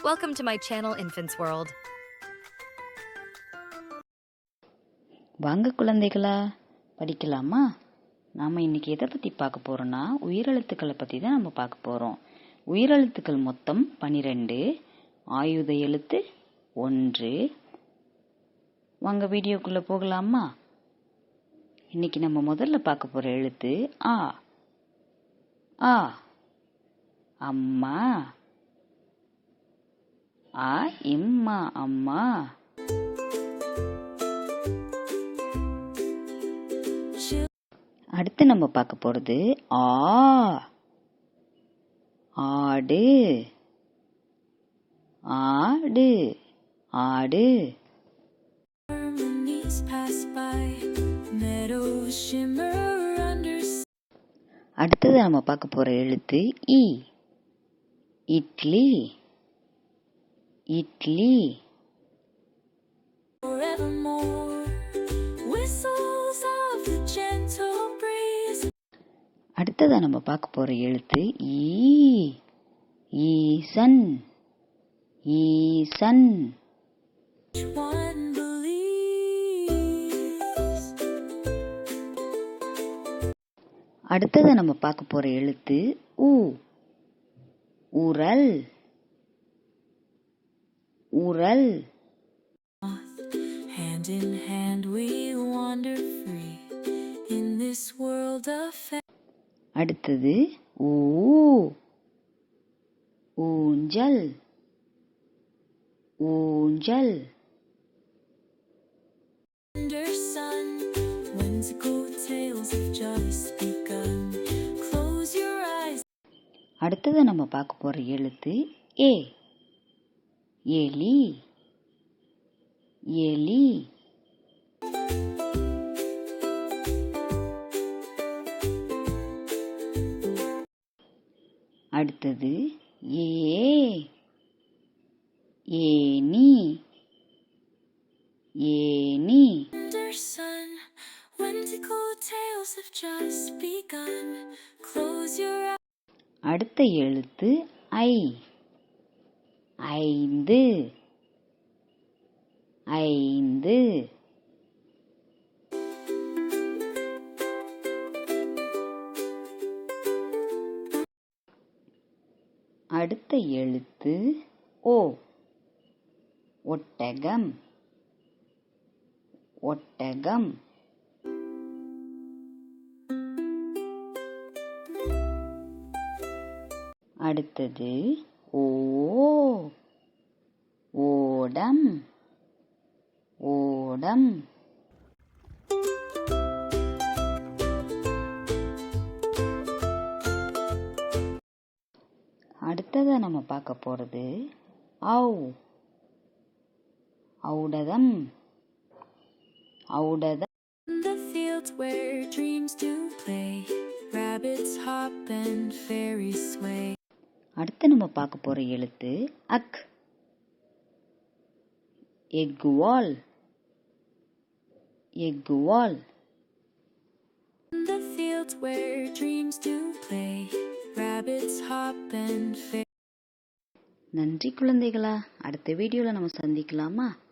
Welcome to my channel Infants World. வாங்க குழந்தைகளா, படிக்கலாமா? நாம் இன்னைக்கு எதை பற்றி பார்க்க போகிறோன்னா உயிரெழுத்துக்களை பற்றி தான் நம்ம பார்க்க போகிறோம். உயிரெழுத்துக்கள் மொத்தம் 12, ஆயுத எழுத்து 1. வாங்க வீடியோக்குள்ளே போகலாமா? இன்னைக்கு நம்ம முதல்ல பார்க்க போகிற எழுத்து ஆ. ஆ அம்மா. ஆ இம்மா அம்மா. அடுத்து நம்ம பார்க்க போறது ஆ. ஆடு. ஆடு ஆடு. அடுத்தது நம்ம பார்க்க போற எழுத்து இ. இட்லி. இட்லி. அடுத்ததா நம்ம பார்க்க போற எழுத்து ஈ. ஈசன். ஈசன். அடுத்ததா நம்ம பார்க்க போற எழுத்து ஊ. உரல். உரல். Hand in hand we wander free in this world of. அடுத்தது ஊ. ஊஞ்சல். ஊஞ்சல். அடுத்தது நம்ம பார்க்க போற எழுத்து ஏ. எலி. எலி. அடுத்தது ஏ. ஏனி. ஏனி. அடுத்த எழுத்து ஐ. ஐந்து. ஐந்து. அடுத்த எழுத்து ஓ. ஒட்டகம். ஒட்டகம். அடுத்தது ஓ. ஓடம். ஓடம். அடுத்ததா நம்ம பார்க்க போறது ஔ. ஔடதம். ஔடதம். The fields where dreams do play, rabbits hop and fairies sway. அடுத்து நம்ம பார்க்க போற எழுத்து அக். Egg wall. Egg wall. The fields where dreams do play, rabbits hop and fairies. நன்றி குழந்தைகளா, அடுத்த வீடியோல நம்ம சந்திக்கலாமா?